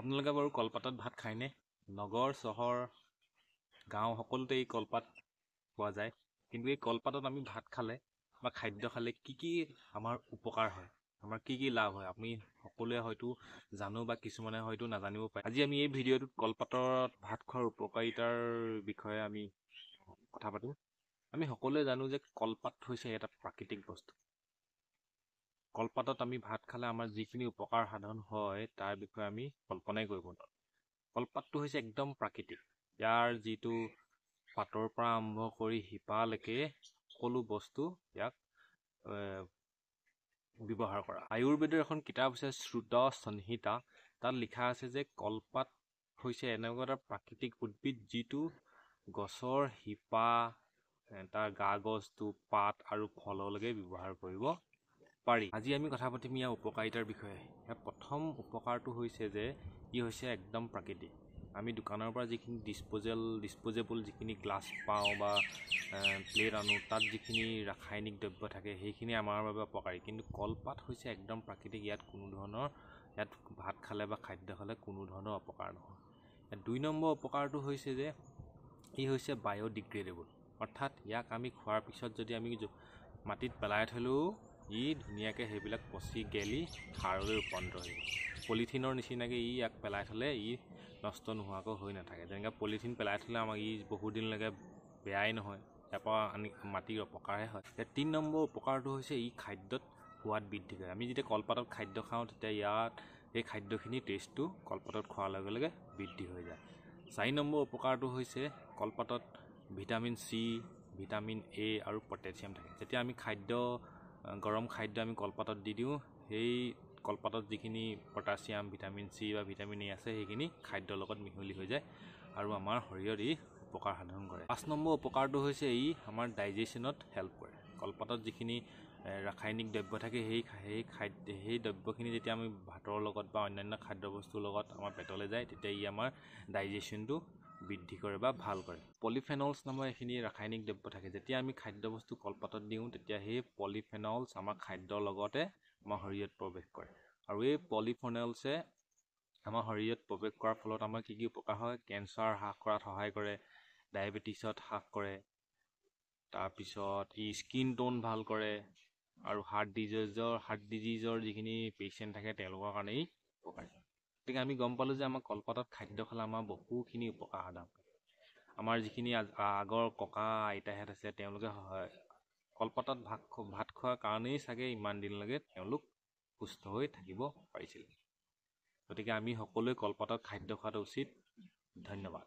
আপোনালোকে বাৰু কলপাতত ভাত খায়নে? নগৰ চহৰ গাঁও সকলোতে এই কলপাত পোৱা যায়। কিন্তু এই কলপাতত আমি ভাত খালে বা খাদ্য খালে কি আমাৰ উপকাৰ হয়, আমাৰ কি লাভ হয়, আমি সকলোৱে হয়তো জানো বা কিছুমানে হয়তো নাজানিব পাৰে। আজি আমি এই ভিডিঅ'টোত কলপাতত ভাত খোৱাৰ উপকাৰিতাৰ বিষয়ে আমি কথা পাতোঁ। আমি সকলোৱে জানো যে কলপাত হৈছে এটা প্ৰাকৃতিক বস্তু। কলপাতত আমি ভাত খালে আমাৰ যিখিনি উপকাৰ সাধন হয় তাৰ বিষয়ে আমি কল্পনাই কৰিব নোৱাৰোঁ। কলপাতটো হৈছে একদম প্ৰাকৃতিক। ইয়াৰ যিটো পাতৰ পৰা আৰম্ভ কৰি শিপালৈকে সকলো বস্তু ইয়াক ব্যৱহাৰ কৰা। আয়ুৰ্বেদৰ এখন কিতাপ আছে শ্ৰুত সংহিতা। তাত লিখা আছে যে কলপাত হৈছে এনেকুৱা এটা প্ৰাকৃতিক উদ্ভিদ যিটো গছৰ শিপা, তাৰ গছটো, পাত আৰু ফললৈকে ব্যৱহাৰ কৰিব পাৰি। আজি আমি কথা পাতিম ইয়াৰ উপকাৰিতাৰ বিষয়ে। ইয়াৰ প্ৰথম উপকাৰটো হৈছে যে ই হৈছে একদম প্ৰাকৃতিক। আমি দোকানৰ পৰা যিখিনি ডিছপ'জেবল যিখিনি গ্লাছ পাওঁ বা প্লেট আনো, তাত যিখিনি ৰাসায়নিক দ্ৰব্য থাকে সেইখিনি আমাৰ বাবে অপকাৰী। কিন্তু কলপাত হৈছে একদম প্ৰাকৃতিক। ইয়াত ভাত খালে বা খাদ্য খালে কোনো ধৰণৰ অপকাৰ নহয়। 2 নম্বৰ উপকাৰটো হৈছে যে ই হৈছে বায়'ডিগ্ৰেডেবল, অৰ্থাৎ ইয়াক আমি খোৱাৰ পিছত যদি আমি মাটিত পেলাই থ'লেও ই ধুনীয়াকৈ সেইবিলাক পচি গেলি সাৰলৈ ৰূপান্তৰ হৈ যায়। পলিথিনৰ নিচিনাকৈ ইয়াক পেলাই থ'লে ই নষ্ট নোহোৱাকৈ হৈ নাথাকে। যেনেকৈ পলিথিন পেলাই থ'লে আমাক বহুদিনলৈকে বেয়াই নহয়, ইয়াৰ পৰা মাটিৰ অপকাৰহে হয়। 3 নম্বৰ উপকাৰটো হৈছে ই খাদ্যত সোৱাদ বৃদ্ধি কৰে। আমি যেতিয়া কলপাতত খাদ্য খাওঁ তেতিয়া এই খাদ্যখিনিৰ টেষ্টটো কলপাতত খোৱাৰ লগে লগে বৃদ্ধি হৈ যায়। 4 নম্বৰ উপকাৰটো হৈছে কলপাতত ভিটামিন চি, ভিটামিন এ আৰু পটেছিয়াম থাকে। যেতিয়া আমি গৰম খাদ্য আমি কলপাতত দি দিওঁ, সেই কলপাতত যিখিনি পটাছিয়াম, ভিটামিন চি বা ভিটামিন এ আছে সেইখিনি খাদ্যৰ লগত মিহলি হৈ যায় আৰু আমাৰ শৰীৰত ই উপকাৰ সাধন কৰে। 5 নম্বৰ উপকাৰটো হৈছে ই আমাৰ ডাইজেশ্যনত হেল্প কৰে। কলপাতত যিখিনি ৰাসায়নিক দ্ৰব্য থাকে সেই দ্ৰব্যখিনি যেতিয়া আমি ভাতৰ লগত বা অন্যান্য খাদ্যবস্তুৰ লগত আমাৰ পেটলৈ যায় তেতিয়া ই আমাৰ ডাইজেশ্যনটো বৃদ্ধি কৰে বা ভাল কৰে। পলিফেনলছ নামৰ এইখিনি ৰাসায়নিক দ্ৰব্য থাকে। যেতিয়া আমি খাদ্যবস্তু কলপাতত দিওঁ তেতিয়া সেই পলিফেনলছ আমাৰ খাদ্যৰ লগতে আমাৰ শৰীৰত প্ৰৱেশ কৰে আৰু এই পলিফেনলছে আমাৰ শৰীৰত প্ৰৱেশ কৰাৰ ফলত আমাৰ কি উপকাৰ হয়? কেঞ্চাৰ হ্ৰাস কৰাত সহায় কৰে, ডায়েবেটিছত হ্ৰাস কৰে, তাৰপিছত ই স্কিন টোন ভাল কৰে আৰু হাৰ্ট ডিজিজৰ যিখিনি পেচেণ্ট থাকে তেওঁলোকৰ কাৰণে ই উপকাৰী। গতিকে আমি গম পালোঁ যে আমাৰ কলপাতত খাদ্য খালে আমাৰ বহুখিনি উপকাৰ সাধন কৰে। আমাৰ যিখিনি আগৰ ককা আইতাহঁত আছে তেওঁলোকে কলপাতত ভাত খোৱাৰ কাৰণেই চাগে ইমান দিনলৈকে তেওঁলোক সুস্থ হৈ থাকিব পাৰিছিল। গতিকে আমি সকলোৱে কলপাতত খাদ্য খোৱাটো উচিত। ধন্যবাদ।